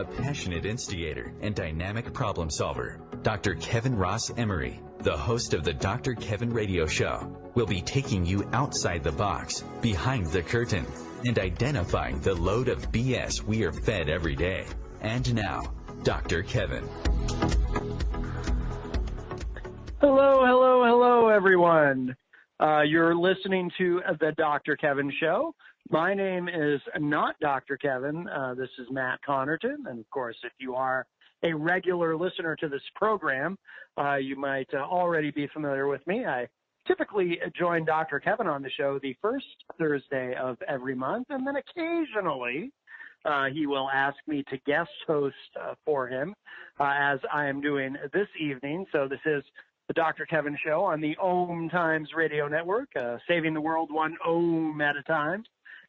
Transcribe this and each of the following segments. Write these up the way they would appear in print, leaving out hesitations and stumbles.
a passionate instigator and dynamic problem solver. Dr. Kevin Ross Emery, the host of the Dr. Kevin Radio Show, will be taking you outside the box, behind the curtain, and identifying the load of BS we are fed every day. And now, Dr. Kevin. Hello, everyone. You're listening to the Dr. Kevin Show. My name is not Dr. Kevin. This is Matt Connarton. And, of course, if you are a regular listener to this program, you might already be familiar with me. I typically join Dr. Kevin on the show the first Thursday of every month, and then occasionally he will ask me to guest host for him, as I am doing this evening. So this is the Dr. Kevin Show on the OMTimes radio network, saving the world one ohm at a time,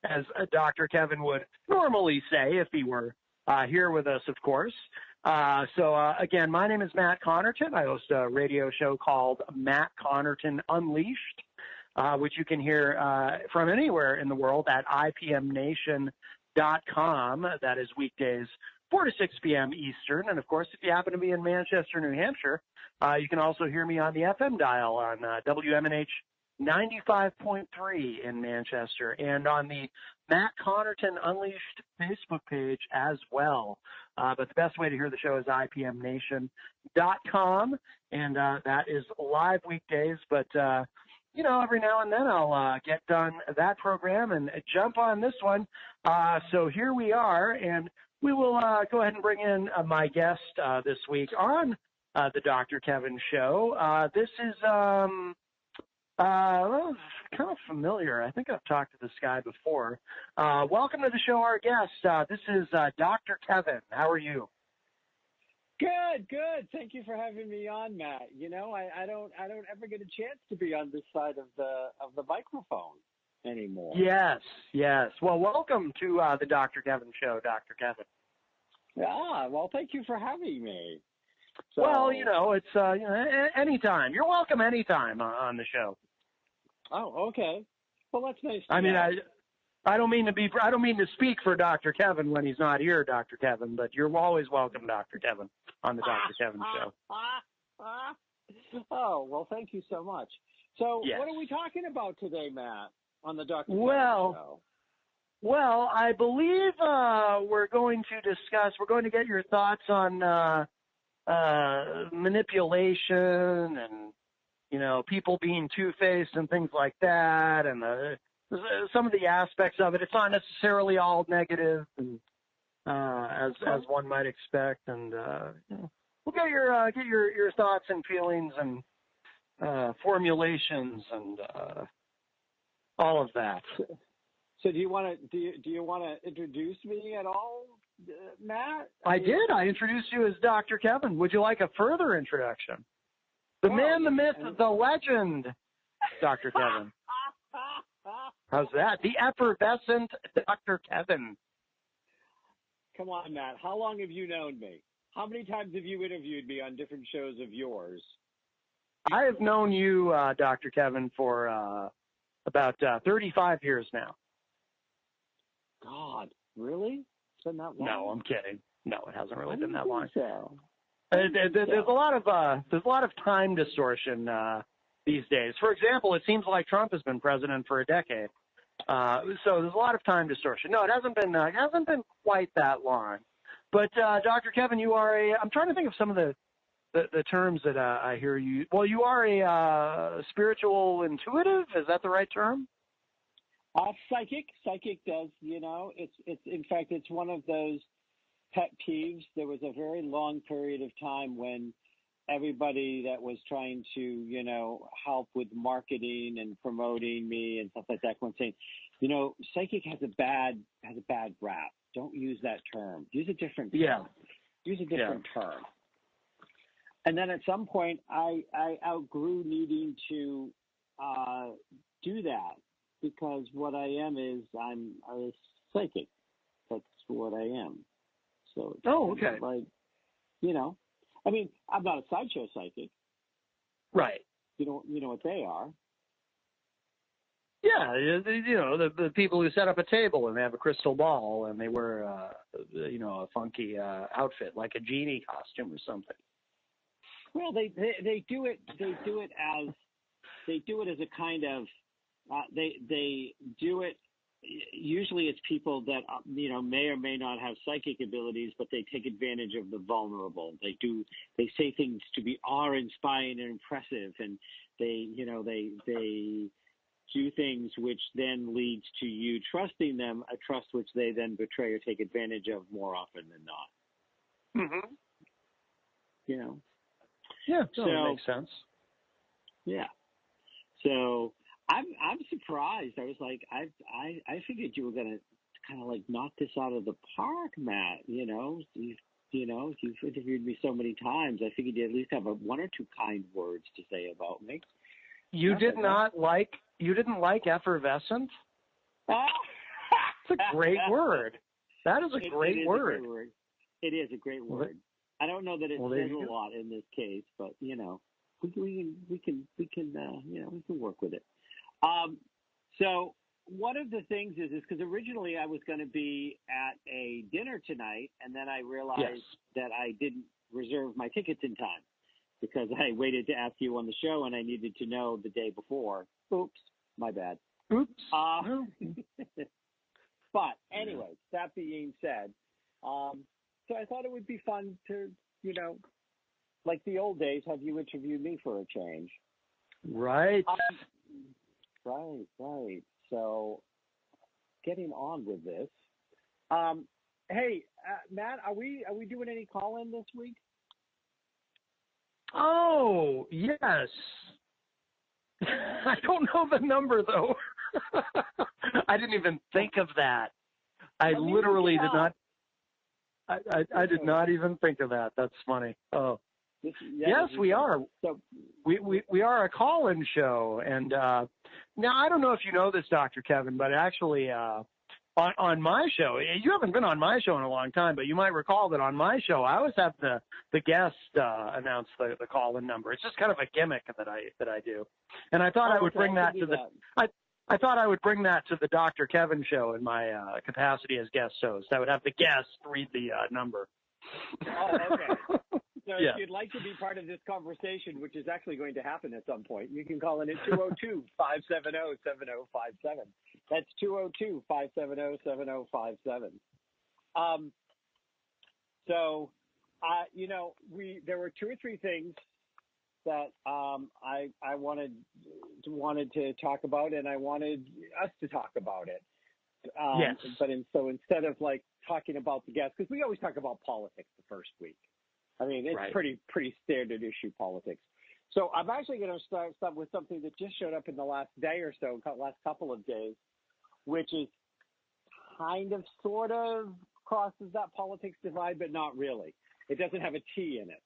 as Dr. Kevin would normally say if he were here with us, of course. Again, my name is Matt Connarton. I host a radio show called Matt Connarton Unleashed, which you can hear from anywhere in the world at IPMNation.com. That is weekdays 4 to 6 p.m. Eastern. And, of course, if you happen to be in Manchester, New Hampshire, you can also hear me on the FM dial on WMNH 95.3 in Manchester and on the Matt Connarton Unleashed Facebook page as well. But the best way to hear the show is IPMNation.com, and that is live weekdays. But, every now and then I'll get done that program and jump on this one. So here we are, and we will go ahead and bring in my guest this week on the Dr. Kevin Show. This is kind of familiar. I think I've talked to this guy before. Welcome to the show, our guest. This is Dr. Kevin. How are you? Good. Thank you for having me on, Matt. You know, I don't ever get a chance to be on this side of the microphone anymore. Yes. Well, welcome to the Dr. Kevin Show, Dr. Kevin. Well, thank you for having me. So, well, it's anytime. You're welcome anytime on the show. Oh, okay. Well, that's nice. I mean, I don't mean to speak for Dr. Kevin when he's not here, Dr. Kevin, but you're always welcome, Dr. Kevin, on the Dr. Kevin Show. Oh, well, thank you so much. So, yes. What are we talking about today, Matt, on the Dr. Kevin Show? Well, I believe we're going to get your thoughts on manipulation and, people being two-faced and things like that, and some of the aspects of it. It's not necessarily all negative, and, as one might expect. And we'll get your thoughts and feelings and formulations and all of that. So do you want to introduce me at all, Matt? I did. I introduced you as Dr. Kevin. Would you like a further introduction? The man, the myth, the legend, Dr. Kevin. How's that? The effervescent Dr. Kevin. Come on, Matt. How long have you known me? How many times have you interviewed me on different shows of yours? I have known you, Dr. Kevin, for about 35 years now. God, really? It's been that long? No, I'm kidding. No, it hasn't really been that long. So. There's a lot of time distortion these days. For example, it seems like Trump has been president for a decade. So there's a lot of time distortion. No, it hasn't been quite that long. But Dr. Kevin, you are I'm trying to think of some of the terms that I hear you. Well, you are a spiritual intuitive. Is that the right term? Psychic does, it's in fact, it's one of those pet peeves. There was a very long period of time when everybody that was trying to, help with marketing and promoting me and stuff like that, was saying, psychic has a bad rap. Don't use that term. Use a different term. Yeah. Use a different term. And then at some point, I outgrew needing to do that, because what I am is I'm a psychic. That's what I am. So it's okay. Like, I mean, I'm not a sideshow psychic. Right. You know what they are. Yeah, the people who set up a table and they have a crystal ball and they wear, a funky outfit like a genie costume or something. Well, they do it as a kind of they do it. Usually, it's people that may or may not have psychic abilities, but they take advantage of the vulnerable. They say things to be awe-inspiring and impressive, and they do things which then leads to you trusting them, a trust which they then betray or take advantage of more often than not. Mm-hmm. Yeah, so that makes sense. Yeah. So I'm surprised. I was like, I figured you were gonna kind of like knock this out of the park, Matt. You've interviewed me so many times. I figured you at least have one or two kind words to say about me. You didn't like effervescent? It's a great word. That is a great word. It is a great word. I don't know that it says a lot in this case, but we can work with it. So one of the things is because originally I was going to be at a dinner tonight, and then I realized that I didn't reserve my tickets in time because I waited to ask you on the show, and I needed to know the day before. Oops, my bad. Oops. But anyway, that being said, so I thought it would be fun to, like the old days, have you interview me for a change. Right. Right. So getting on with this. Hey, Matt, are we doing any call-in this week? Oh, yes. I don't know the number, though. I didn't even think of that. I literally did not. I did not even think of that. That's funny. Oh, yes, we are. So we are a call-in show, and now I don't know if you know this, Dr. Kevin, but actually on my show, you haven't been on my show in a long time, but you might recall that on my show I always have the guest announce the call-in number. It's just kind of a gimmick that I do, and I thought I would bring that to I thought I would bring that to the Dr. Kevin show in my capacity as guest host. I would have the guest read the number. Oh, okay. So if you'd like to be part of this conversation, which is actually going to happen at some point, you can call in at 202-570-7057. That's 202-570-7057. There were two or three things that I wanted to talk about, and I wanted us to talk about it. Yes. So instead of like talking about the guests, because we always talk about politics the first week. I mean, it's pretty standard issue politics. So I'm actually going to start with something that just showed up in the last day or so, last couple of days, which is kind of sort of crosses that politics divide, but not really. It doesn't have a T in it.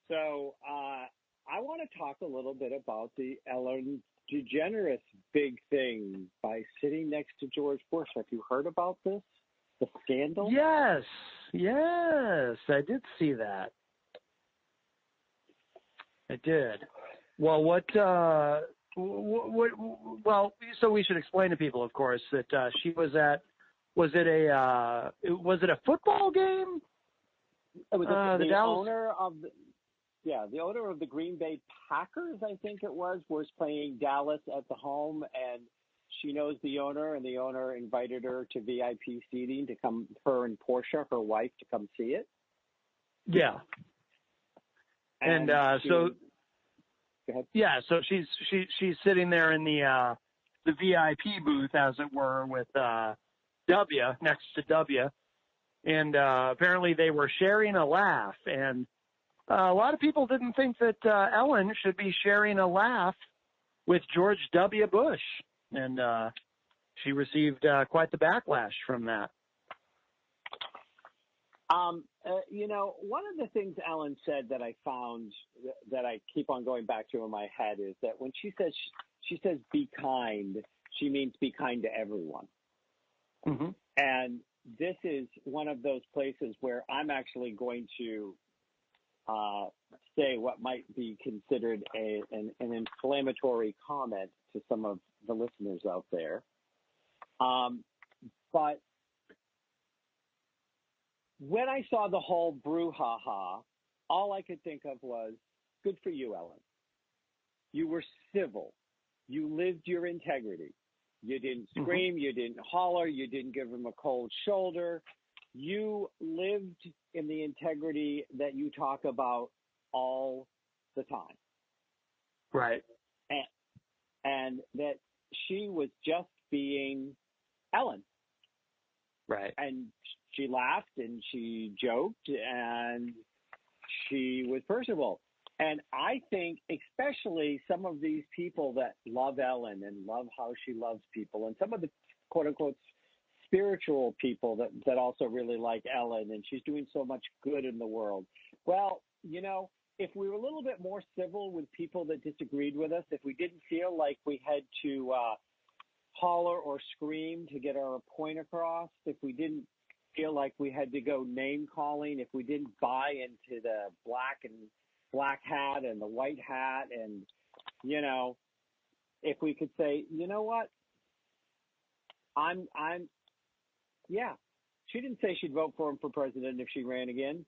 So I want to talk a little bit about the Ellen DeGeneres big thing by sitting next to George Bush. Have you heard about this? The scandal? Yes, I did see that. I did. Well, so we should explain to people, of course, that she was at. Was it a football game? It was the owner of the Green Bay Packers, I think it was playing Dallas at the home, and she knows the owner, and the owner invited her to VIP seating to come, her and Portia, her wife, to come see it. Yeah. And so she's sitting there in the VIP booth, as it were, with W next to W, and apparently they were sharing a laugh, and a lot of people didn't think that Ellen should be sharing a laugh with George W. Bush, and she received quite the backlash from that. One of the things Ellen said that I found that I keep on going back to in my head is that when she says be kind, she means be kind to everyone. Mm-hmm. And this is one of those places where I'm actually going to say what might be considered an inflammatory comment to some of the listeners out there. But when I saw the whole brouhaha, all I could think of was, good for you, Ellen. You were civil. You lived your integrity. You didn't scream. You didn't holler. You didn't give him a cold shoulder. You lived in the integrity that you talk about all the time. Right. And that she was just being Ellen. Right. And she laughed and she joked and she was personable. And I think especially some of these people that love Ellen and love how she loves people, and some of the quote unquote spiritual people that also really like Ellen, and she's doing so much good in the world. Well, you know, if we were a little bit more civil with people that disagreed with us, if we didn't feel like we had to holler or scream to get our point across, if we didn't feel like we had to go name calling, if we didn't buy into the black hat and the white hat, and, you know, if we could say, you know what, yeah, she didn't say she'd vote for him for president if he ran again.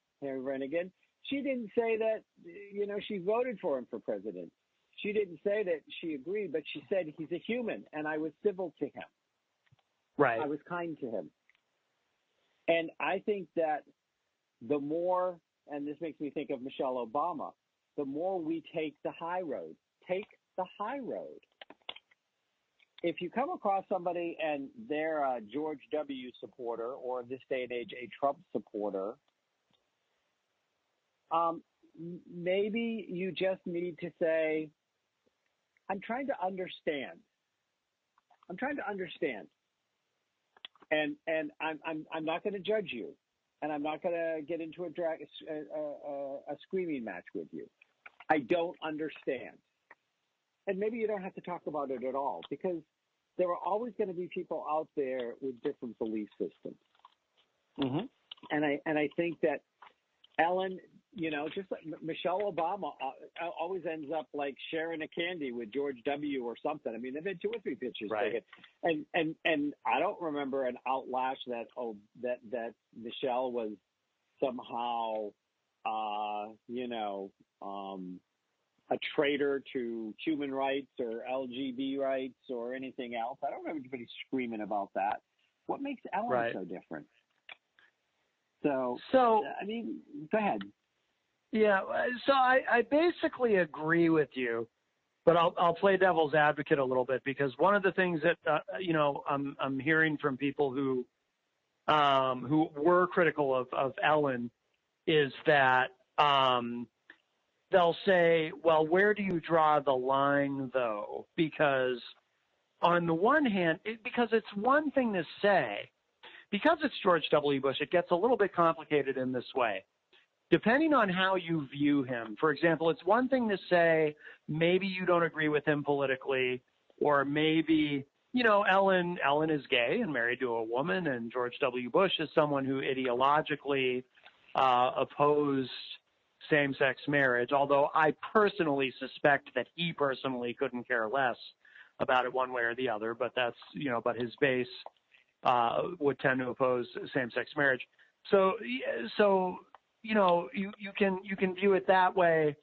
She didn't say that, you know, she voted for him for president. She didn't say that she agreed, but she said he's a human, and I was civil to him. Right. I was kind to him. And I think that the more, and this makes me think of Michelle Obama, the more we take the high road. Take the high road. If you come across somebody and they're a George W. supporter, or in this day and age, a Trump supporter, maybe you just need to say, I'm trying to understand. And I'm not going to judge you, and I'm not going to get into a screaming match with you. I don't understand. And maybe you don't have to talk about it at all, because there are always going to be people out there with different belief systems. Mm-hmm. And I think that Ellen, you know, just like Michelle Obama always ends up like sharing a candy with George W. or something. I mean, they've had 2 or 3 pictures taken, and I don't remember an outlash that Michelle was somehow, a traitor to human rights or LGBT rights or anything else. I don't remember anybody screaming about that. What makes Ellen so different? So I mean, go ahead. Yeah, so I basically agree with you, but I'll play devil's advocate a little bit, because one of the things that I'm hearing from people who were critical of Ellen is that they'll say, well, where do you draw the line, though? Because on the one hand, because it's one thing to say, because it's George W. Bush, it gets a little bit complicated in this way. Depending on how you view him, for example, it's one thing to say maybe you don't agree with him politically, or maybe, you know, Ellen is gay and married to a woman, and George W. Bush is someone who ideologically opposed same-sex marriage, although I personally suspect that he personally couldn't care less about it one way or the other, but that's, you know, but his base would tend to oppose same-sex marriage. So, you know, you can view it that way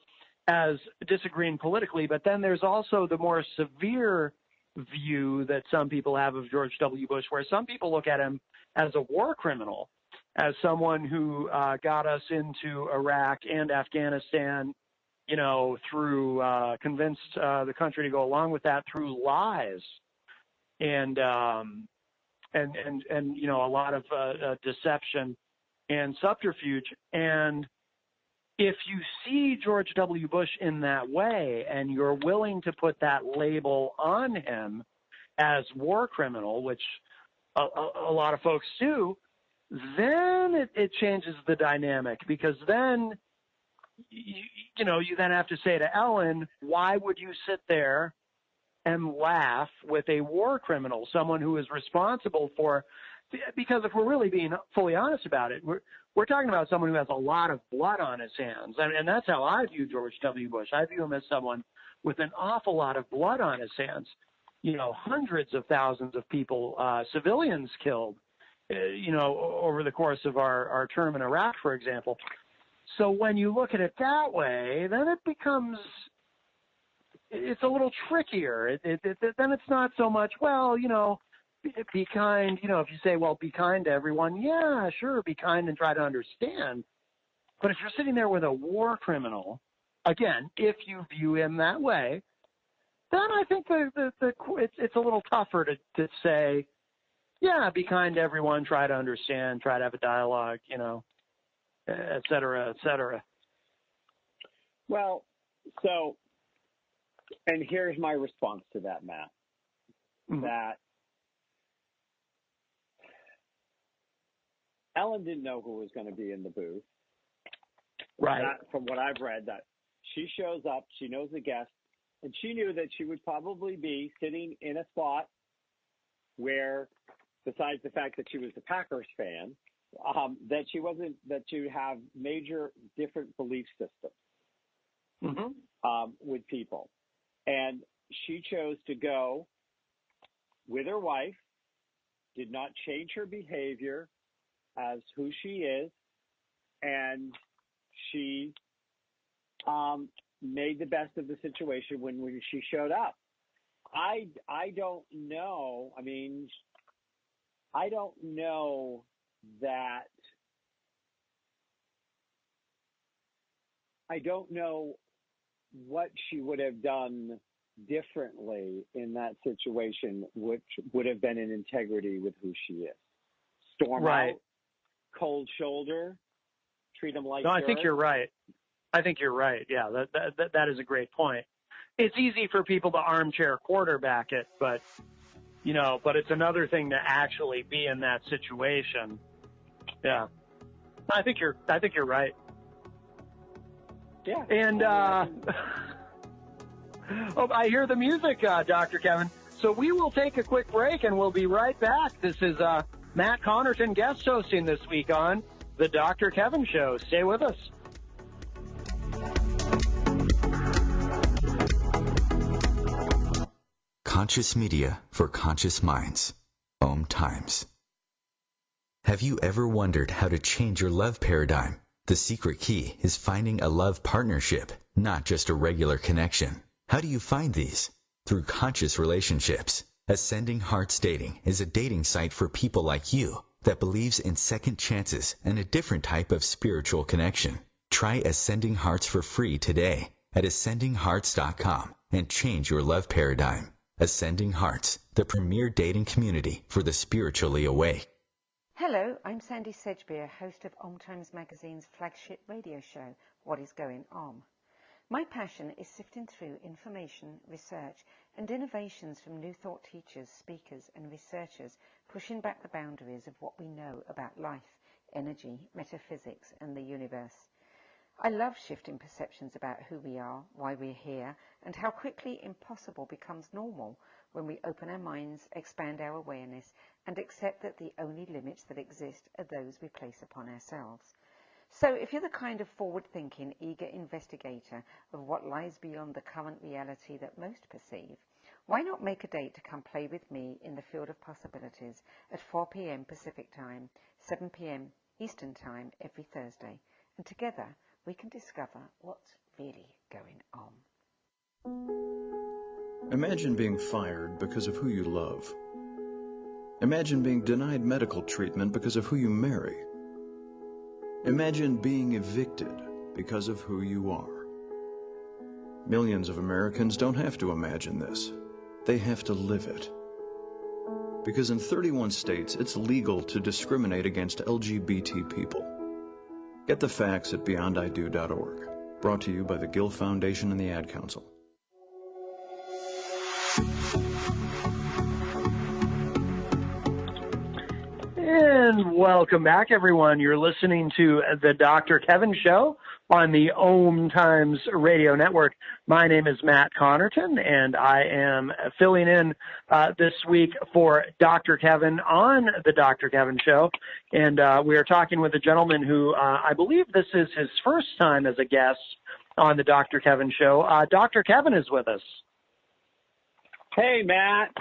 as disagreeing politically, but then there's also the more severe view that some people have of George W. Bush, where some people look at him as a war criminal, as someone who got us into Iraq and Afghanistan, you know, through convinced the country to go along with that through lies and you know, a lot of deception and subterfuge. And if you see George W. Bush in that way, and you're willing to put that label on him as war criminal, which a lot of folks do, then it changes the dynamic, because then, you know, you then have to say to Ellen, why would you sit there and laugh with a war criminal, someone who is responsible for because if we're really being fully honest about it, we're talking about someone who has a lot of blood on his hands, and that's how I view George W. Bush. I view him as someone with an awful lot of blood on his hands. You know, hundreds of thousands of people, civilians killed, over the course of our term in Iraq, for example. So when you look at it that way, then it's a little trickier. Then it's not so much, well, be kind. If you say, well, be kind to everyone, yeah, sure, be kind and try to understand. But if you're sitting there with a war criminal, again, if you view him that way, then I think it's a little tougher to say, yeah, be kind to everyone, try to understand, try to have a dialogue, et cetera, et cetera. Well, so, and here's my response to that, Matt, that Ellen didn't know who was going to be in the booth. Right. From what I've read, that she shows up, she knows the guest, and she knew that she would probably be sitting in a spot where, besides the fact that she was a Packers fan, that she would have major different belief systems with people. And she chose to go with her wife, did not change her behavior as who she is, and she made the best of the situation when she showed up. I don't know. I mean, I don't know that. I don't know what she would have done differently in that situation, which would have been in integrity with who she is. Storm out, cold shoulder, treat them like. No, I think you're right. Yeah, that is a great point. It's easy for people to armchair quarterback it, but it's another thing to actually be in that situation. Yeah, I think you're right. Yeah. And I hear the music, Dr. Kevin. So we will take a quick break, and we'll be right back. This is Matt Connarton guest hosting this week on The Dr. Kevin Show. Stay with us. Conscious media for conscious minds. OMTimes. Have you ever wondered how to change your love paradigm? The secret key is finding a love partnership, not just a regular connection. How do you find these? Through conscious relationships. Ascending Hearts Dating is a dating site for people like you that believes in second chances and a different type of spiritual connection. Try Ascending Hearts for free today at ascendinghearts.com and change your love paradigm. Ascending Hearts, the premier dating community for the spiritually awake. Hello, I'm Sandy Sedgbeer, host of OMTimes magazine's flagship radio show, What is Going On? My passion is sifting through information, research, and innovations from new thought teachers, speakers, and researchers pushing back the boundaries of what we know about life, energy, metaphysics, and the universe. I love shifting perceptions about who we are, why we're here, and how quickly impossible becomes normal when we open our minds, expand our awareness, and accept that the only limits that exist are those we place upon ourselves. So if you're the kind of forward-thinking, eager investigator of what lies beyond the current reality that most perceive, why not make a date to come play with me in the field of possibilities at 4 p.m. Pacific Time, 7 p.m. Eastern Time every Thursday, and together we can discover what's really going on. Imagine being fired because of who you love. Imagine being denied medical treatment because of who you marry. Imagine being evicted because of who you are. Millions of Americans don't have to imagine this. They have to live it. Because in 31 states, it's legal to discriminate against LGBT people. Get the facts at beyondido.org. Brought to you by the Gill Foundation and the Ad Council. And welcome back, everyone. You're listening to the Dr. Kevin Show on the OMTimes Radio Network. My name is Matt Connarton, and I am filling in this week for Dr. Kevin on the Dr. Kevin Show. And we are talking with a gentleman who I believe this is his first time as a guest on the Dr. Kevin Show. Dr. Kevin is with us. Hey, Matt.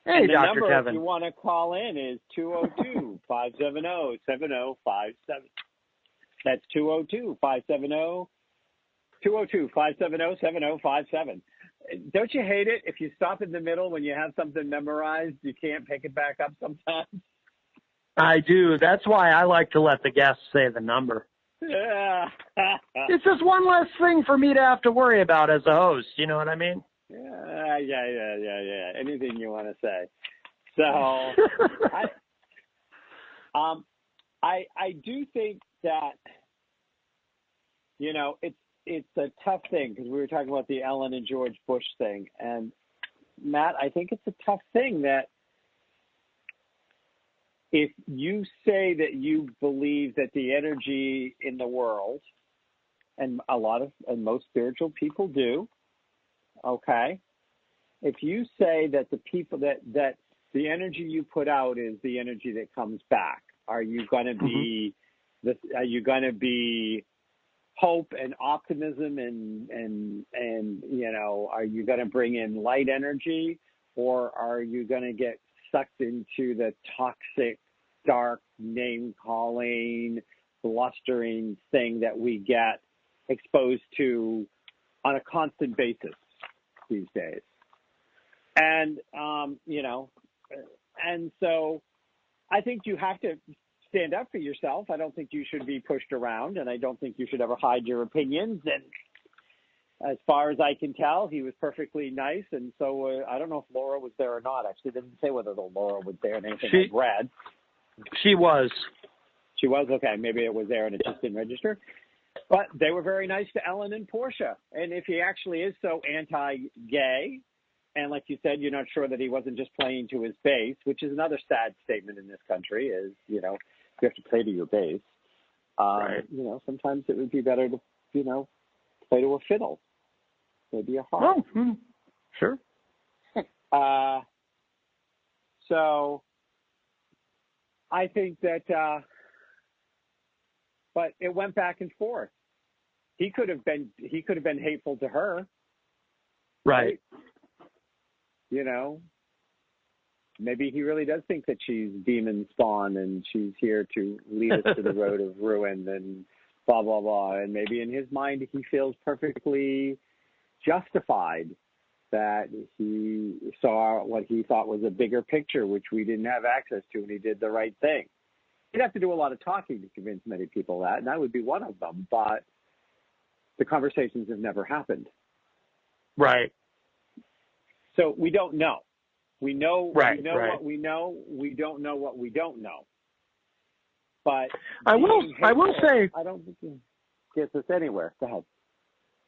Hey, the Dr. number, Kevin. if you want to call in, is 202-570-7057. That's 202-570-7057. Don't you hate it if you stop in the middle when you have something memorized, you can't pick it back up sometimes? I do. That's why I like to let the guests say the number. Yeah. It's just one less thing for me to have to worry about as a host. You know what I mean? Yeah. Anything you want to say. So, I do think that, you know, it's a tough thing because we were talking about the Ellen and George Bush thing, and Matt, I think it's a tough thing that if you say that you believe that the energy in the world, and most spiritual people do, okay, if you say that the people that the energy you put out is the energy that comes back, are you going to be are you going to be hope and optimism and you know, are you going to bring in light energy, or are you going to get sucked into the toxic, dark, name-calling, blustering thing that we get exposed to on a constant basis these days? And, you know, and so I think you have to stand up for yourself. I don't think you should be pushed around, and I don't think you should ever hide your opinions. And as far as I can tell, he was perfectly nice. And so I don't know if Laura was there or not. Actually, it didn't say whether Laura was there in anything I've read. She was. She was? Okay. Maybe it was there and it just didn't register. But they were very nice to Ellen and Portia. And if he actually is so anti-gay, and like you said, you're not sure that he wasn't just playing to his base, which is another sad statement in this country, is, you know, you have to play to your base. Right. You know, sometimes it would be better to, you know, play to a fiddle, maybe a harp. Oh, sure. So I think that, but it went back and forth. He could have been hateful to her. Right. You know, maybe he really does think that she's demon spawn and she's here to lead us to the road of ruin and blah, blah, blah. And maybe in his mind, he feels perfectly justified that he saw what he thought was a bigger picture, which we didn't have access to, and he did the right thing. He'd have to do a lot of talking to convince many people that, and I would be one of them, but the conversations have never happened. Right. So we don't know. We know, right, we know right. what we know. We don't know what we don't know. But I will say, I don't think it gets us anywhere. Go ahead.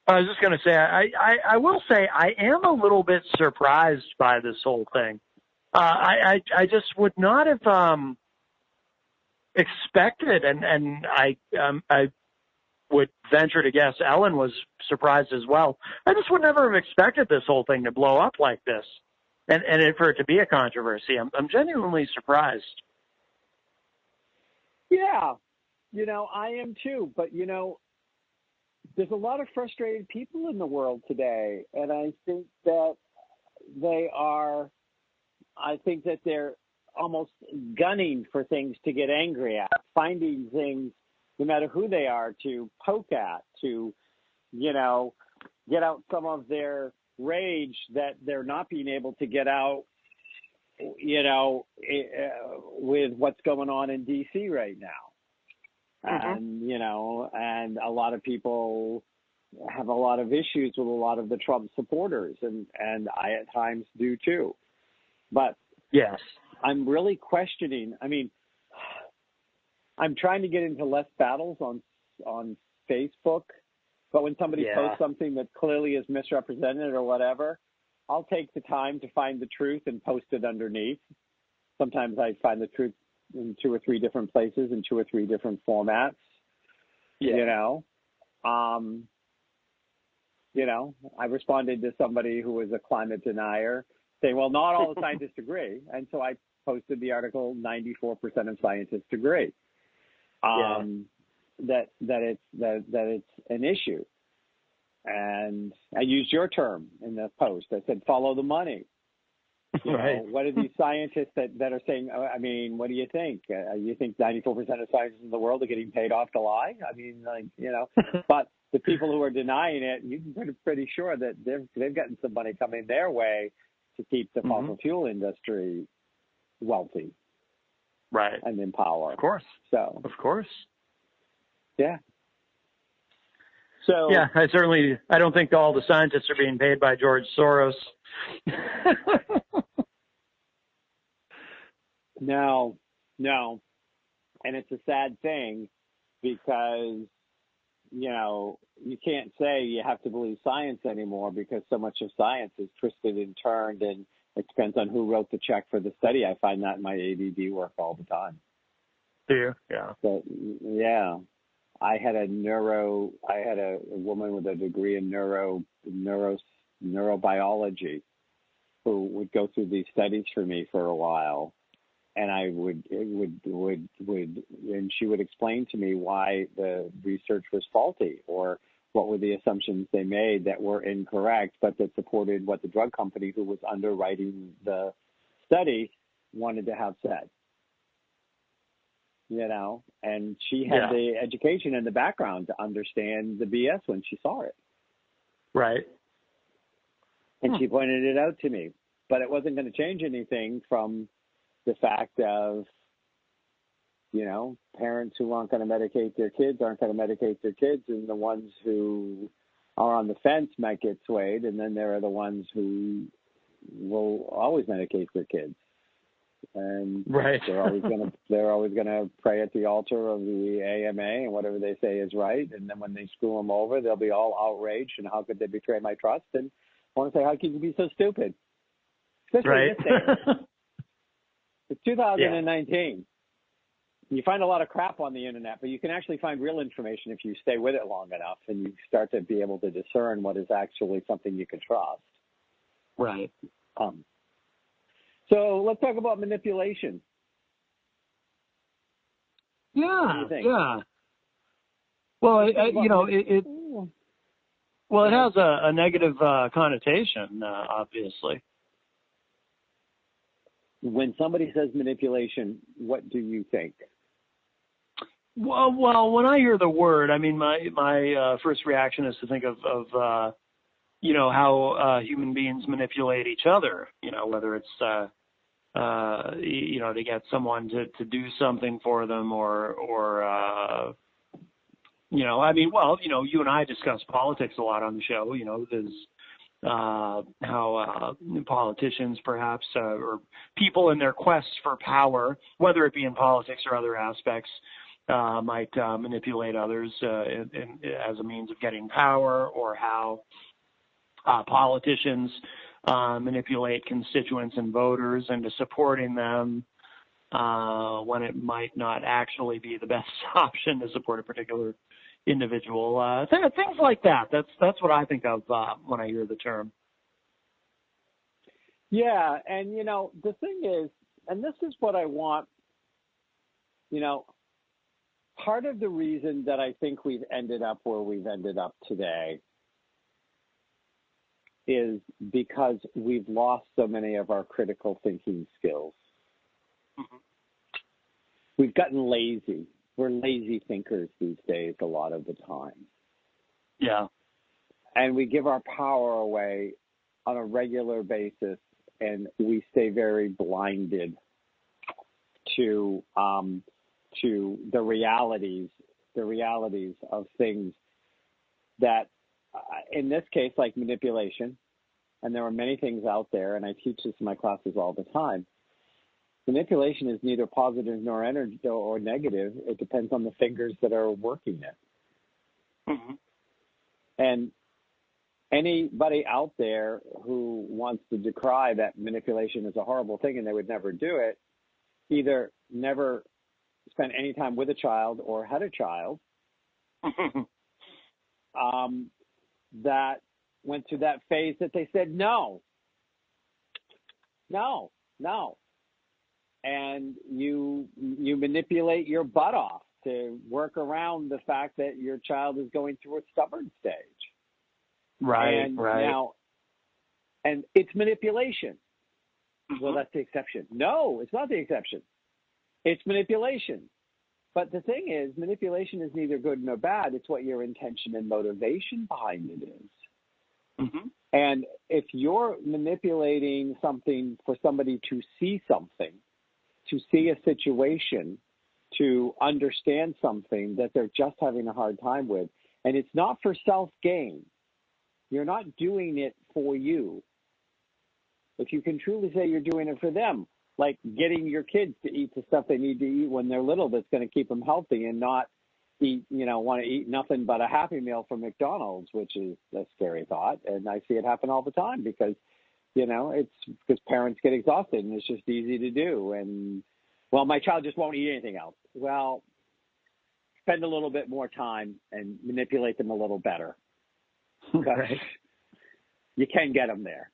I was just going to say, I will say I am a little bit surprised by this whole thing. I just would not have expected, and I would venture to guess Ellen was surprised as well. I just would never have expected this whole thing to blow up like this, and for it to be a controversy. I'm genuinely surprised. Yeah, you know, I am too. But, you know, there's a lot of frustrated people in the world today, and I think that they're almost gunning for things to get angry at, finding things, no matter who they are, to poke at, to, you know, get out some of their rage that they're not being able to get out, you know, with what's going on in D.C. right now. And, you know, and a lot of people have a lot of issues with a lot of the Trump supporters, and I at times do too. But yes, I'm really questioning. I mean, I'm trying to get into less battles on Facebook, but when somebody posts something that clearly is misrepresented or whatever, I'll take the time to find the truth and post it underneath. Sometimes I find the truth in 2 or 3 different places in 2 or 3 different formats. Yeah. I responded to somebody who was a climate denier saying, well, not all the scientists agree. And so I posted the article, 94% of scientists agree that it's an issue. And I used your term in the post. I said, follow the money. Right. What are these scientists that are saying, I mean, what do you think? You think 94% of scientists in the world are getting paid off to lie? I mean, but the people who are denying it, you can be pretty sure that they've gotten some money coming their way to keep the fossil fuel industry wealthy. Right. And in power. Of course. So. Of course. Yeah. So. Yeah, I don't think all the scientists are being paid by George Soros. No. And it's a sad thing because, you can't say you have to believe science anymore because so much of science is twisted and turned, and it depends on who wrote the check for the study. I find that in my ADD work all the time. Do you? Yeah. But, yeah. I had a woman with a degree in neurobiology who would go through these studies for me for a while, and and she would explain to me why the research was faulty or what were the assumptions they made that were incorrect, but that supported what the drug company who was underwriting the study wanted to have said. And she had the education and the background to understand the BS when she saw it. Right. And she pointed it out to me. But it wasn't going to change anything from the fact of, parents who aren't going to medicate their kids aren't going to medicate their kids, and the ones who are on the fence might get swayed, and then there are the ones who will always medicate their kids. And they're always going to pray at the altar of the AMA and whatever they say is right. And then when they screw them over, they'll be all outraged. And how could they betray my trust? And I want to say, how can you be so stupid? Especially this day. It's 2019. You find a lot of crap on the internet, but you can actually find real information if you stay with it long enough and you start to be able to discern what is actually something you can trust. Right. So let's talk about manipulation. Yeah. Well, it has a negative connotation, obviously. When somebody says manipulation, what do you think? Well, when I hear the word, I mean, my first reaction is to think of how human beings manipulate each other. Whether it's to get someone to do something for them, or you and I discuss politics a lot on the show. There's how politicians perhaps or people in their quest for power, whether it be in politics or other aspects, might manipulate others as a means of getting power, or how politicians manipulate constituents and voters into supporting them when it might not actually be the best option to support a particular individual. Things like that. That's what I think of when I hear the term. Yeah, and the thing is, and this is what I want, part of the reason that I think we've ended up where we've ended up today is because we've lost so many of our critical thinking skills. Mm-hmm. We've gotten lazy. We're lazy thinkers these days a lot of the time. Yeah. And we give our power away on a regular basis, and we stay very blinded to the realities of things that, in this case, like manipulation, and there are many things out there, and I teach this in my classes all the time. Manipulation is neither positive nor energy or negative. It depends on the fingers that are working it. Mm-hmm. And anybody out there who wants to decry that manipulation is a horrible thing and they would never do it, either never spent any time with a child or had a child, that went through that phase that they said, no. And you manipulate your butt off to work around the fact that your child is going through a stubborn stage. Right. Now, and it's manipulation. Well, that's the exception. No, it's not the exception. It's manipulation. But the thing is, manipulation is neither good nor bad. It's what your intention and motivation behind it is. And if you're manipulating something for somebody to see something, to see a situation, to understand something that they're just having a hard time with, and it's not for self-gain, you're not doing it for you. If you can truly say you're doing it for them, like getting your kids to eat the stuff they need to eat when they're little that's going to keep them healthy and not eat, want to eat nothing but a Happy Meal from McDonald's, which is a scary thought. And I see it happen all the time because, it's because parents get exhausted and it's just easy to do. And, well, my child just won't eat anything else. Well, spend a little bit more time and manipulate them a little better. Right. You can get them there.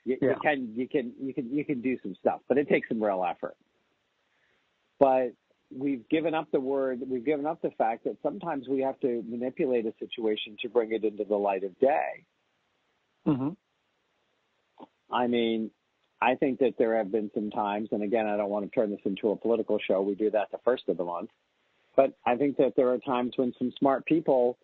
You can do some stuff, but it takes some real effort. But we've given up the fact that sometimes we have to manipulate a situation to bring it into the light of day. I mean, I think that there have been some times, and again, I don't want to turn this into a political show. We do that the first of the month. But I think that there are times when some smart people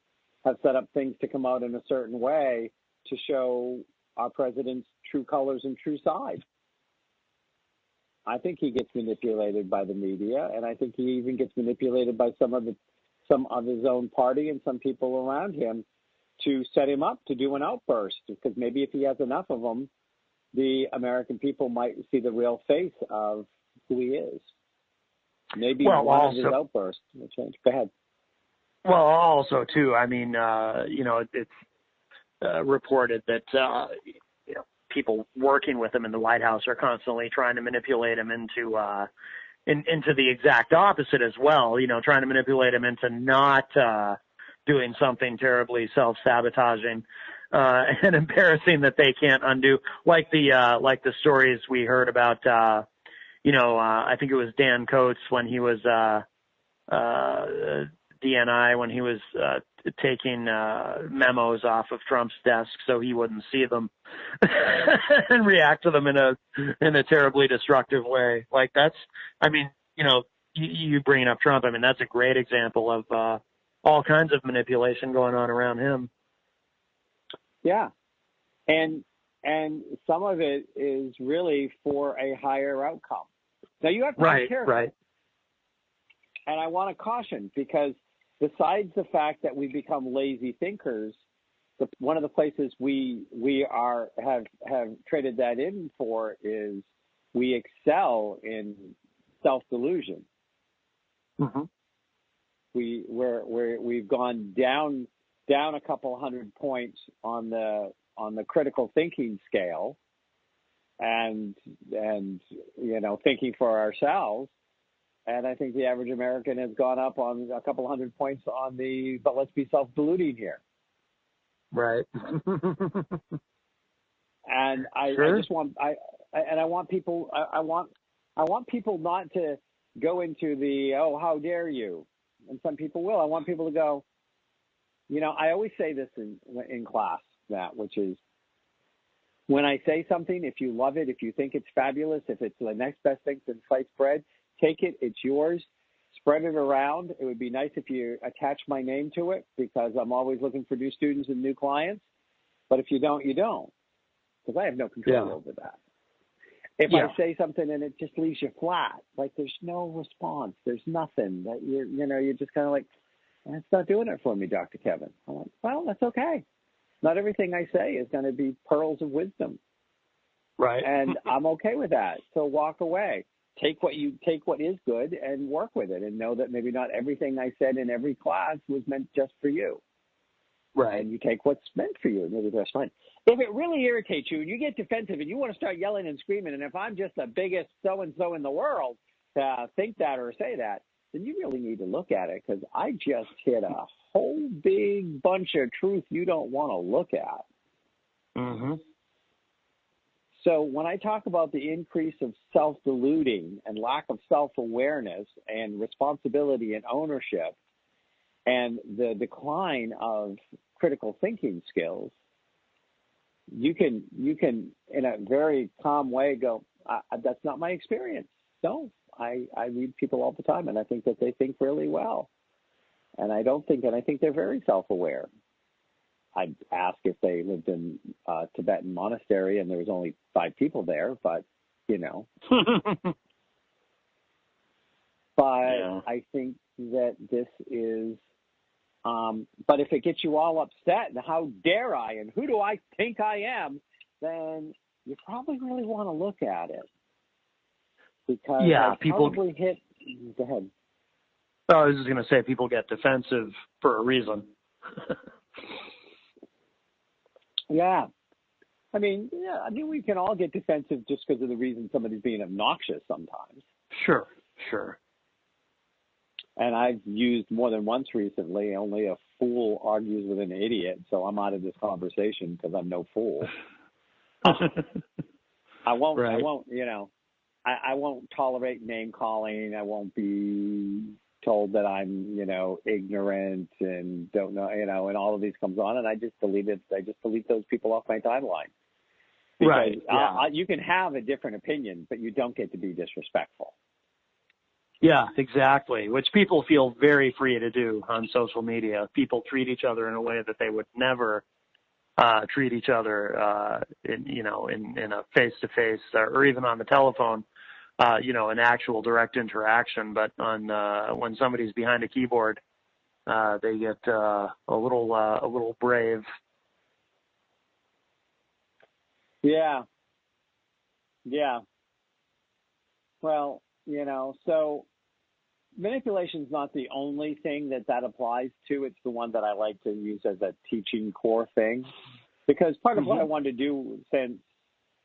have set up things to come out in a certain way to show our president's true colors and true side. I think he gets manipulated by the media, and I think he even gets manipulated by some of his own party and some people around him to set him up to do an outburst, because maybe if he has enough of them, the American people might see the real face of who he is. Maybe one of his outbursts will change. Go ahead. Well, also, too, I mean, it's reported that, people working with him in the White House are constantly trying to manipulate him into the exact opposite as well, trying to manipulate him into not doing something terribly self-sabotaging and embarrassing that they can't undo, like the stories we heard about, I think it was Dan Coates when he was DNI, when he was taking memos off of Trump's desk so he wouldn't see them and react to them in a terribly destructive way. Like you bringing up Trump, I mean, that's a great example of all kinds of manipulation going on around him. Yeah. And some of it is really for a higher outcome. Now you have to be careful. Right. And I want to caution, because besides the fact that we become lazy thinkers, one of the places we have traded that in for is we excel in self-delusion. We've gone down a couple hundred points on the critical thinking scale, and thinking for ourselves. And I think the average American has gone up on a couple hundred points on but let's be self-deluding here. Right. And I want people not to go into the, oh, how dare you? And some people will. I want people to go, I always say this in class, Matt, which is, when I say something, if you love it, if you think it's fabulous, if it's the next best thing since sliced bread, take it. It's yours. Spread it around. It would be nice if you attach my name to it, because I'm always looking for new students and new clients. But if you don't, you don't, because I have no control over that. If I say something and it just leaves you flat, like there's no response, there's nothing, that you're just kind of like, it's not doing it for me, Dr. Kevin. I'm like, well, that's okay. Not everything I say is going to be pearls of wisdom. Right. And I'm okay with that. So walk away. Take what is good and work with it, and know that maybe not everything I said in every class was meant just for you. Right. And you take what's meant for you, and maybe that's fine. If it really irritates you and you get defensive and you want to start yelling and screaming, and if I'm just the biggest so-and-so in the world, think that or say that, then you really need to look at it, because I just hit a whole big bunch of truth you don't want to look at. Mm-hmm. So when I talk about the increase of self-deluding and lack of self-awareness and responsibility and ownership and the decline of critical thinking skills, you can in a very calm way go, that's not my experience. No, I read people all the time, and I think that they think really well. And I think they're very self-aware. I'd ask if they lived in a Tibetan monastery and there was only 5 people there, but, you know. But yeah. I think that this is, but if it gets you all upset and how dare I and who do I think I am, then you probably really want to look at it. Because people probably hit, go ahead. Oh, I was just going to say people get defensive for a reason. Yeah. I mean, we can all get defensive just because of the reason somebody's being obnoxious sometimes. Sure. And I've used more than once recently, only a fool argues with an idiot, so I'm out of this conversation because I'm no fool. I won't, I won't tolerate name calling. I won't be told that I'm, ignorant and don't know, and all of these comes on, and I just delete those people off my timeline. Because, right. Yeah. You can have a different opinion, but you don't get to be disrespectful. Yeah, exactly. Which people feel very free to do on social media. People treat each other in a way that they would never treat each other, in a face-to-face or even on the telephone. An actual direct interaction, but when somebody's behind a keyboard, they get a little brave. Yeah. Well, so manipulation's not the only thing that applies to. It's the one that I like to use as a teaching core thing, because part of what I wanted to do since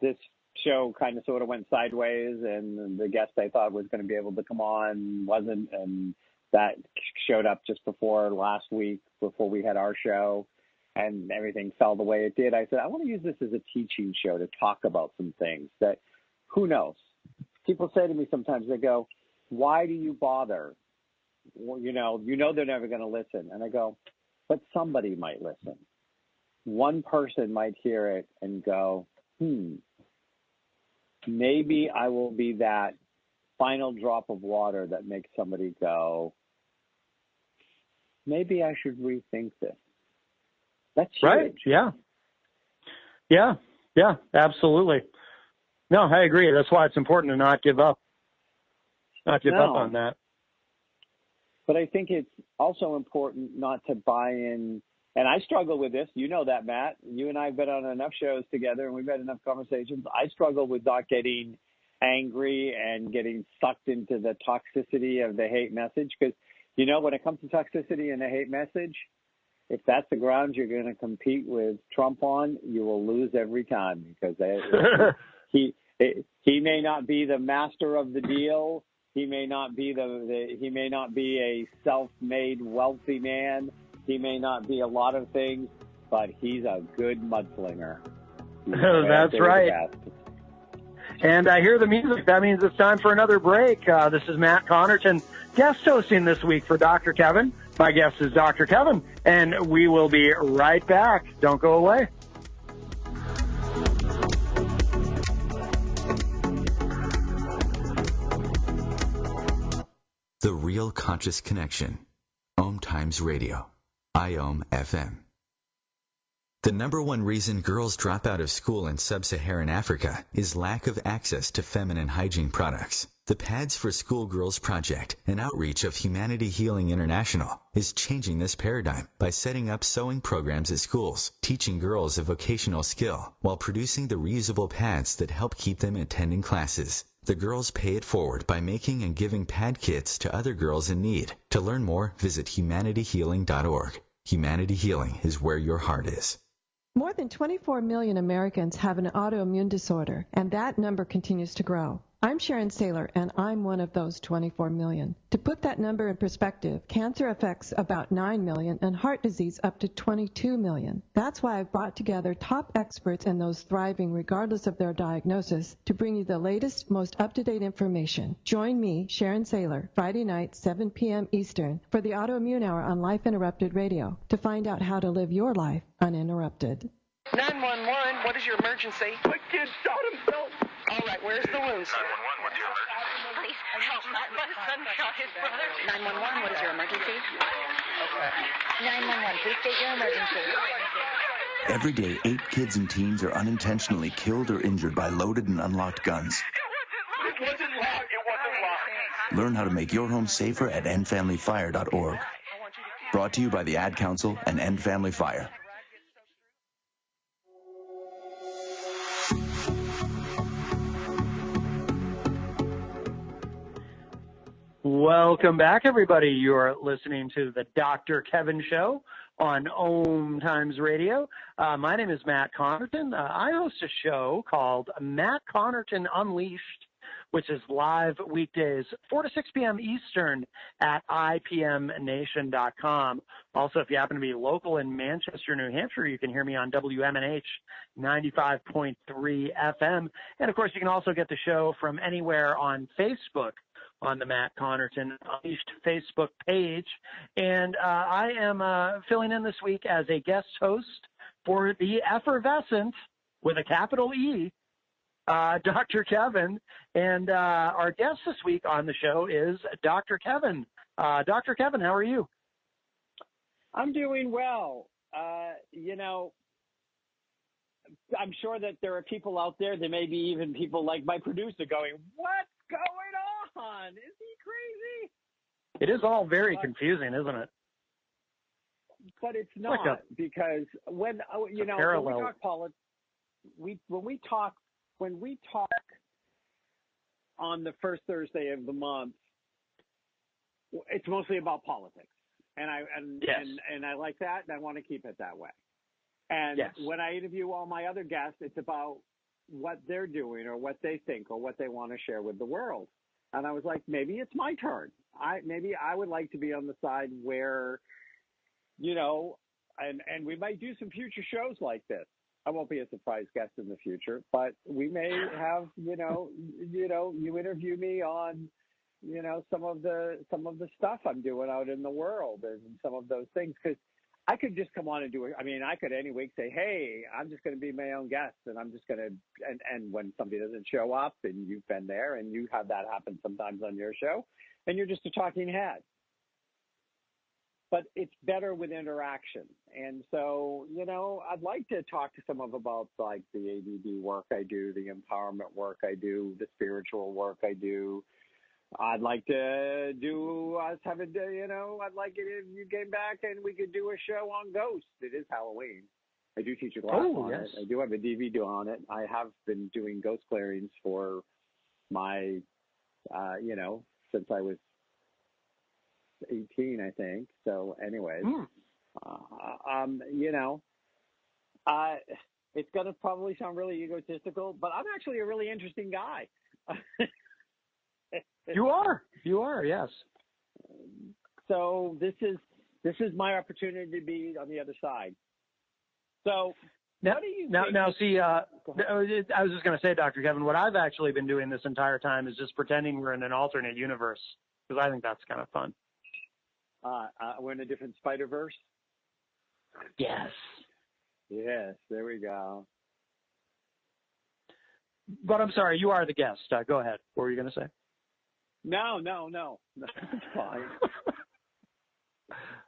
this show kind of sort of went sideways and the guest I thought was going to be able to come on wasn't, and that showed up just before last week, before we had our show, and everything fell the way it did. I said, I want to use this as a teaching show to talk about some things that, who knows? People say to me sometimes, they go, why do you bother? Well, you know they're never going to listen. And I go, but somebody might listen. One person might hear it and go, maybe I will be that final drop of water that makes somebody go, maybe I should rethink this. That's huge. Right. Yeah, absolutely. No, I agree. That's why it's important to not give up. Not give up on that. But I think it's also important not to buy in. And I struggle with this. You know that, Matt. You and I have been on enough shows together, and we've had enough conversations. I struggle with not getting angry and getting sucked into the toxicity of the hate message. Because, when it comes to toxicity and the hate message, if that's the ground you're going to compete with Trump on, you will lose every time, because he may not be the master of the deal. He may not be he may not be a self-made wealthy man. He may not be a lot of things, but he's a good mudslinger. That's right. And I hear the music. That means it's time for another break. This is Matt Connarton, guest hosting this week for Dr. Kevin. My guest is Dr. Kevin, and we will be right back. Don't go away. The Real Conscious Connection. OMTimes Radio. IOM FM. The number one reason girls drop out of school in sub-Saharan Africa is lack of access to feminine hygiene products. The Pads for Schoolgirls Project, an outreach of Humanity Healing International, is changing this paradigm by setting up sewing programs at schools, teaching girls a vocational skill, while producing the reusable pads that help keep them attending classes. The girls pay it forward by making and giving pad kits to other girls in need. To learn more, visit humanityhealing.org. Humanity Healing is where your heart is. More than 24 million Americans have an autoimmune disorder, and that number continues to grow. I'm Sharon Saylor, and I'm one of those 24 million. To put that number in perspective, cancer affects about 9 million and heart disease up to 22 million. That's why I've brought together top experts and those thriving regardless of their diagnosis to bring you the latest, most up-to-date information. Join me, Sharon Saylor, Friday night, 7 p.m. Eastern, for the Autoimmune Hour on Life Interrupted Radio to find out how to live your life uninterrupted. 911, what is your emergency? My kid shot himself. All right, where's the wound, sir? 911, what's your emergency? Please help. My son shot his brother. 911, what is your emergency? Okay. 911, please state your emergency. Every day, 8 kids and teens are unintentionally killed or injured by loaded and unlocked guns. It wasn't locked. Learn how to make your home safer at endfamilyfire.org. Brought to you by the Ad Council and End Family Fire. Welcome back, everybody. You're listening to the Dr. Kevin Show on OMTimes Radio. My name is Matt Connarton. I host a show called Matt Connarton Unleashed, which is live weekdays 4 to 6 p.m. Eastern at IPMNation.com. Also, if you happen to be local in Manchester, New Hampshire, you can hear me on WMNH 95.3 FM. And, of course, you can also get the show from anywhere on Facebook, on the Matt Connarton Unleashed Facebook page. And I am filling in this week as a guest host for the effervescent, with a capital E, Dr. Kevin. And our guest this week on the show is Dr. Kevin. Dr. Kevin, how are you? I'm doing well. You know, I'm sure that there are people out there, there may be even people like my producer going, what's going on? Is he crazy? It is all very confusing, isn't it? But it's not, because when you know, when we talk politics, when we talk on the first Thursday of the month, it's mostly about politics, and I like that, and I want to keep it that way. And when I interview all my other guests, it's about what they're doing or what they think or what they want to share with the world. And I was like, maybe it's my turn. Maybe I would like to be on the side where, you know, and we might do some future shows like this. I won't be a surprise guest in the future, but we may have, you interview me on, you know, some of the stuff I'm doing out in the world and some of those things, because I could just come on and do it. I mean, I could any week say, hey, I'm just going to be my own guest, and I'm just going to, and when somebody doesn't show up, and you've been there, and you have that happen sometimes on your show, and you're just a talking head. But it's better with interaction. And so, you know, I'd like to talk to some about like the ADD work I do, the empowerment work I do, the spiritual work I do. I'd like to do us have a day, you know, I'd like it if you came back and we could do a show on ghosts. It is Halloween. I do teach a class on it. I do have a DVD on it. I have been doing ghost clearings for my, you know, since I was 18, I think. So anyways, you know, it's going to probably sound really egotistical, but I'm actually a really interesting guy. You are, yes. So this is my opportunity to be on the other side. So now, what do you see, I was just going to say, Dr. Kevin, what I've actually been doing this entire time is just pretending we're in an alternate universe, because I think that's kind of fun. We're in a different Spider-Verse? Yes. Yes, there we go. But I'm sorry, you are the guest. Go ahead. What were you going to say? No. It's fine.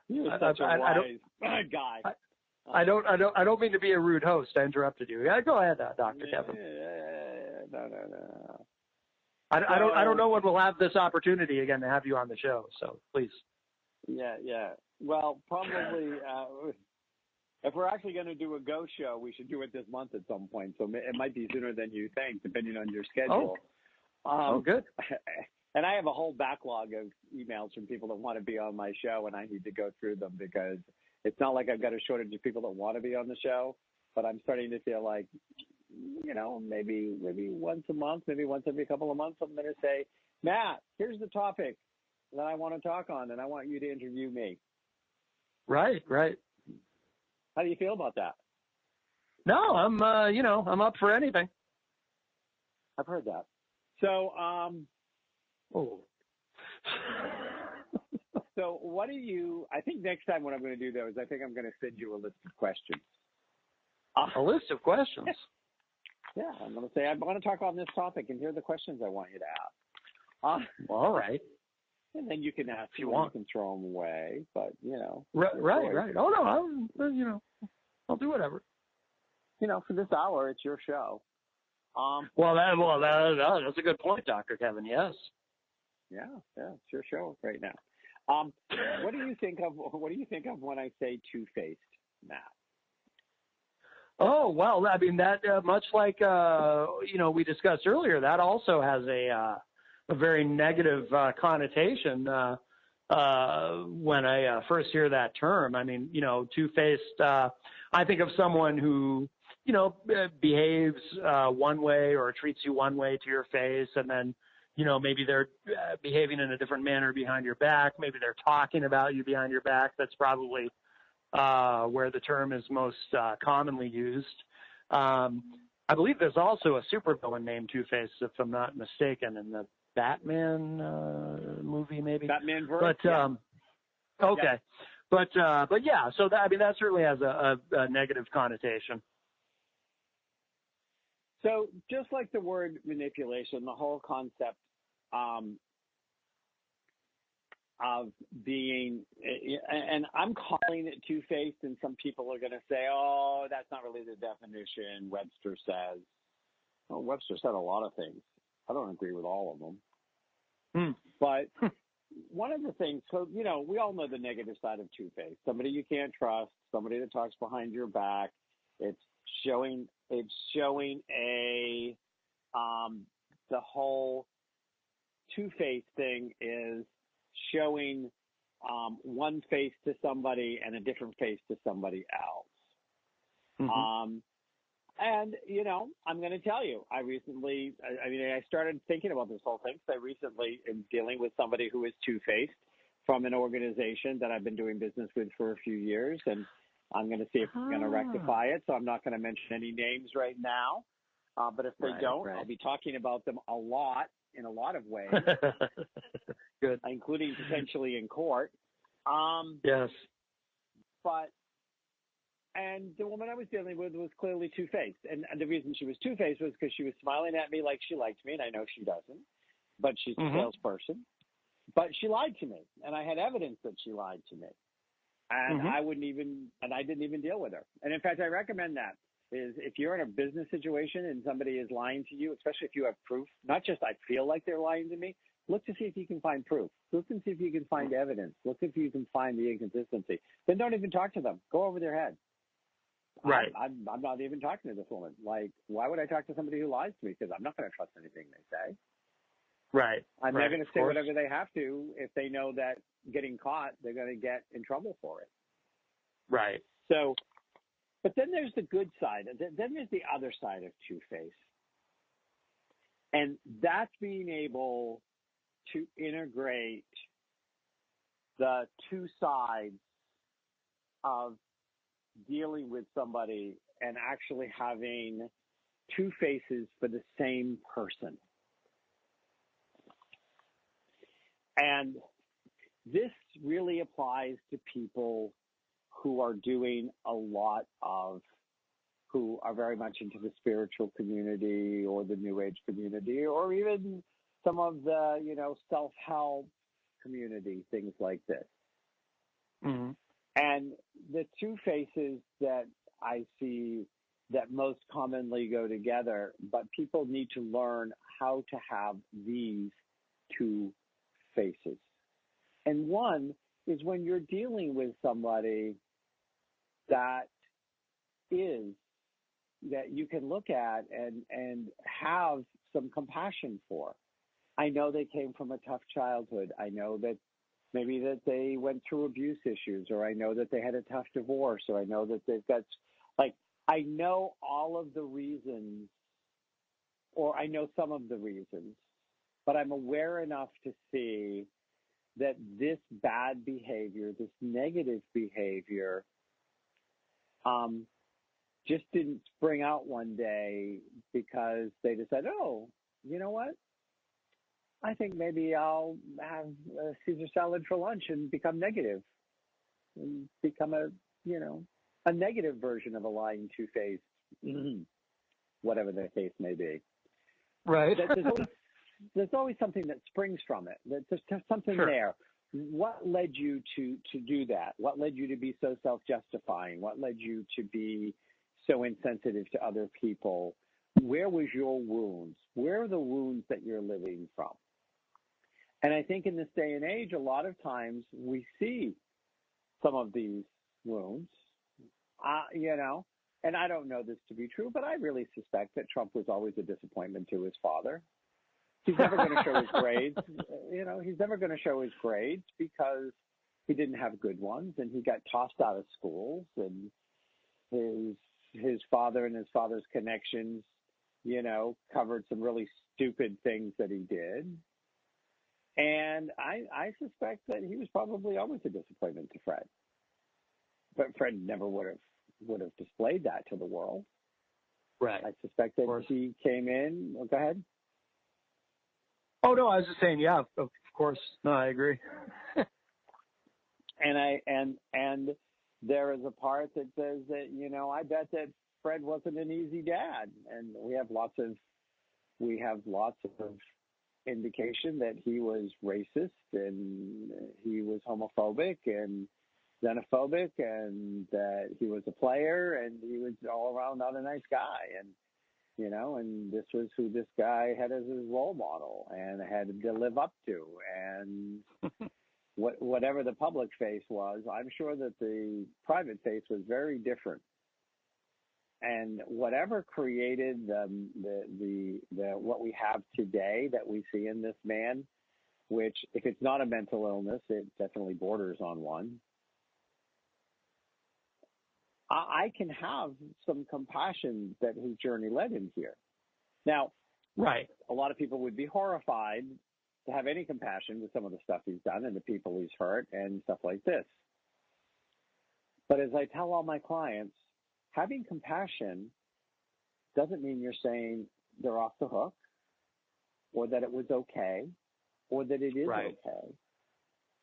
You're such a wise guy. I don't mean to be a rude host. I interrupted you. Yeah, go ahead, Dr. Kevin. No. I don't know when we'll have this opportunity again to have you on the show. So please. Yeah. Well, probably if we're actually going to do a ghost show, we should do it this month at some point. So it might be sooner than you think, depending on your schedule. Good. And I have a whole backlog of emails from people that want to be on my show, and I need to go through them, because it's not like I've got a shortage of people that want to be on the show, but I'm starting to feel like, maybe once a month, maybe once every couple of months, I'm going to say, Matt, here's the topic that I want to talk on, and I want you to interview me. Right. How do you feel about that? No, I'm up for anything. I've heard that. So, So I think next time what I'm going to do, though, is I think I'm going to send you a list of questions. A list of questions? Yeah, I'm going to say, I want to talk on this topic, and here are the questions I want you to ask. Well, all right. And then you can ask if you want. You can throw them away, but, Right. Oh, no, I'll do whatever. For this hour, it's your show. That's a good point, Dr. Kevin. Yes. Yeah, it's your show right now. What do you think of when I say two-faced, Matt? Oh, well, I mean, that much like, we discussed earlier, that also has a very negative connotation when I first hear that term. I mean, two-faced, I think of someone who, behaves one way or treats you one way to your face, and then, maybe they're behaving in a different manner behind your back. Maybe they're talking about you behind your back. That's probably where the term is most commonly used. I believe there's also a supervillain named Two-Face, if I'm not mistaken, in the Batman movie, maybe. Batman verse. But yeah. okay, yeah. but yeah. So that certainly has a negative connotation. So just like the word manipulation, the whole concept of being, and I'm calling it two-faced, and some people are going to say, oh, that's not really the definition Webster says. Well, Webster said a lot of things. I don't agree with all of them. But one of the things, so, we all know the negative side of two-faced. Somebody you can't trust, somebody that talks behind your back. It's showing the whole two-faced thing is showing one face to somebody and a different face to somebody else. Mm-hmm. And, I'm going to tell you, I started thinking about this whole thing. So I recently am dealing with somebody who is two-faced from an organization that I've been doing business with for a few years. And I'm going to see if I'm going to rectify it. So I'm not going to mention any names right now. But if they don't, I'll be talking about them a lot in a lot of ways. Good. Including potentially in court. Yes. And the woman I was dealing with was clearly two-faced. And the reason she was two-faced was because she was smiling at me like she liked me, and I know she doesn't. But she's a salesperson. But she lied to me, and I had evidence that she lied to me. And I didn't even deal with her. And in fact, I recommend that is if you're in a business situation and somebody is lying to you, especially if you have proof, not just I feel like they're lying to me, look to see if you can find proof. Look and see if you can find evidence. Look if you can find the inconsistency. Then don't even talk to them. Go over their head. Right. I'm not even talking to this woman. Like, why would I talk to somebody who lies to me? Because I'm not going to trust anything they say. Right. They're going to say whatever they have to if they know that getting caught, they're going to get in trouble for it. Right. So, but then there's the good side. Then there's the other side of two-face. And that's being able to integrate the two sides of dealing with somebody and actually having two faces for the same person. And this really applies to people who are doing a lot of, who are very much into the spiritual community or the New Age community, or even some of the, self-help community, things like this. Mm-hmm. And the two faces that I see that most commonly go together, but people need to learn how to have these two faces. And one is when you're dealing with somebody that you can look at and have some compassion for. I know they came from a tough childhood. I know that maybe that they went through abuse issues, or I know that they had a tough divorce, or I know that they've got, I know all of the reasons, or I know some of the reasons, but I'm aware enough to see that this bad behavior, this negative behavior, just didn't spring out one day because they decided, oh, you know what? I think maybe I'll have a Caesar salad for lunch and become negative and become a negative version of a lying, two-faced, whatever the case may be. Right. There's always something that springs from it. There's something there. What led you to do that? What led you to be so self-justifying? What led you to be so insensitive to other people? Where was your wounds? Where are the wounds that you're living from? And I think in this day and age, a lot of times we see some of these wounds, and I don't know this to be true, but I really suspect that Trump was always a disappointment to his father. He's never going to show his grades. He's never going to show his grades because he didn't have good ones, and he got tossed out of schools, and his father and his father's connections, covered some really stupid things that he did. And I suspect that he was probably always a disappointment to Fred. But Fred never would have displayed that to the world. Right. I suspect that he came in. Oh, go ahead. Oh no, I was just saying, yeah, of course. No, I agree. and there is a part that says that, I bet that Fred wasn't an easy dad, and we have lots of indication that he was racist and he was homophobic and xenophobic, and that he was a player and he was all around not a nice guy, and and this was who this guy had as his role model and had to live up to. And whatever the public face was, I'm sure that the private face was very different. And whatever created the what we have today that we see in this man, which if it's not a mental illness, it definitely borders on one. I can have some compassion that his journey led him here. Now, right, a lot of people would be horrified to have any compassion with some of the stuff he's done and the people he's hurt and stuff like this. But as I tell all my clients, having compassion doesn't mean you're saying they're off the hook, or that it was okay, or that it is okay.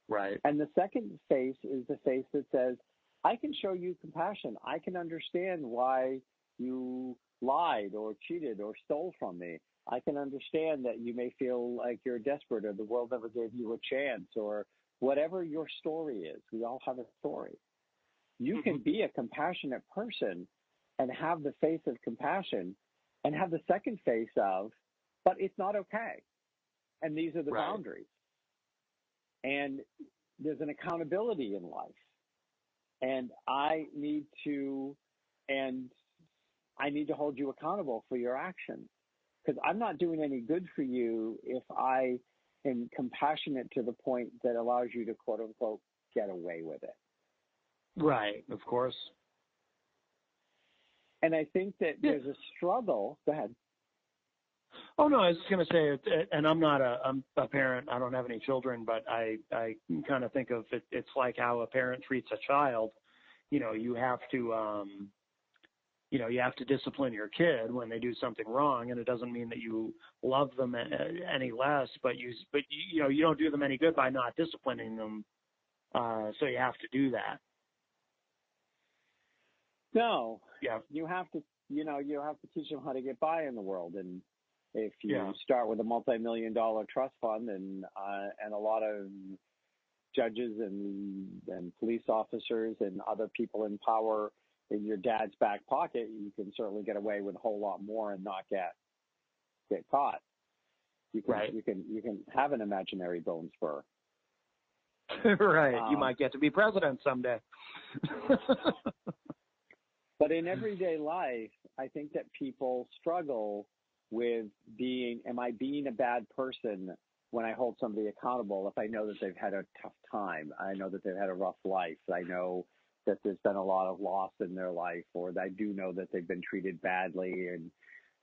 Right. And the second face is the face that says, I can show you compassion. I can understand why you lied or cheated or stole from me. I can understand that you may feel like you're desperate or the world never gave you a chance, or whatever your story is. We all have a story. You can be a compassionate person and have the face of compassion and have the second face of, but it's not okay. And these are the boundaries. And there's an accountability in life. And I need to hold you accountable for your actions, because I'm not doing any good for you if I am compassionate to the point that allows you to, quote unquote, get away with it. Right, of course. And I think that there's a struggle. Go ahead. Oh, no, I was just going to say, and I'm a parent. I don't have any children, but I kind of think of it, it's like how a parent treats a child. You have to, you have to discipline your kid when they do something wrong, and it doesn't mean that you love them any less, but you don't do them any good by not disciplining them. So you have to do that. No. Yeah. You have to teach them how to get by in the world. And if you start with a multi-million-dollar trust fund and a lot of judges and police officers and other people in power in your dad's back pocket, you can certainly get away with a whole lot more and not get caught. You can have an imaginary bone spur. Right. You might get to be president someday. But in everyday life, I think that people struggle with am I being a bad person when I hold somebody accountable if I know that they've had a tough time? I know that they've had a rough life. I know that there's been a lot of loss in their life, or I do know that they've been treated badly,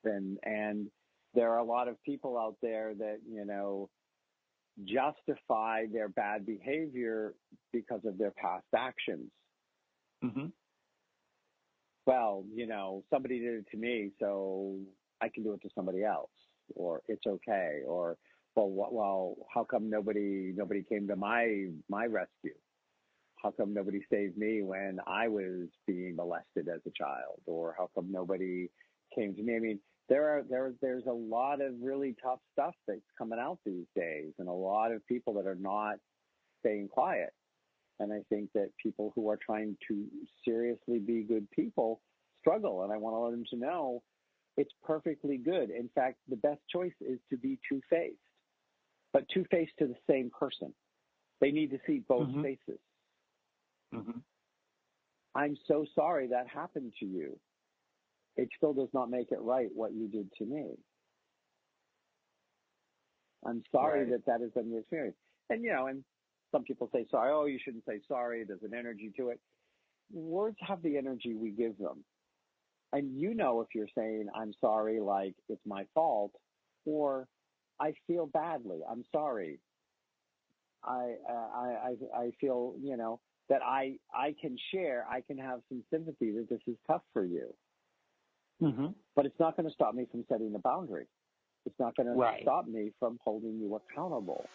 and there are a lot of people out there that, justify their bad behavior because of their past actions. Mm-hmm. Well, somebody did it to me, so I can do it to somebody else, or it's okay, or well, how come nobody came to my rescue? How come nobody saved me when I was being molested as a child? Or how come nobody came to me? I mean, there's a lot of really tough stuff that's coming out these days, and a lot of people that are not staying quiet. And I think that people who are trying to seriously be good people struggle, and I want to let them to know it's perfectly good. In fact, the best choice is to be two-faced, but two-faced to the same person. They need to see both mm-hmm. faces. Mm-hmm. I'm so sorry that happened to you. It still does not make it right what you did to me. I'm sorry that has been your experience. And, and some people say sorry. Oh, you shouldn't say sorry. There's an energy to it. Words have the energy we give them. And if you're saying, I'm sorry, like it's my fault, or I feel badly, I'm sorry. I feel, that I can share, I can have some sympathy that this is tough for you. Mm-hmm. But it's not going to stop me from setting a boundary. It's not going to stop me from holding you accountable.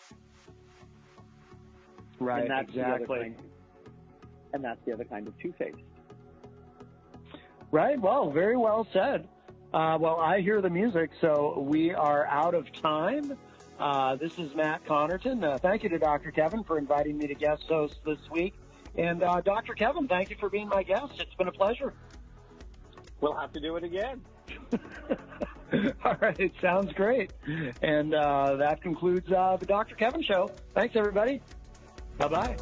Right, and that's exactly. That's the other kind of two-faced. Right, well, very well said. Well, I hear the music, so we are out of time. This is Matt Connarton. Thank you to Dr. Kevin for inviting me to guest host this week. And Dr. Kevin, thank you for being my guest. It's been a pleasure. We'll have to do it again. All right, sounds great. And that concludes the Dr. Kevin Show. Thanks, everybody. Bye-bye.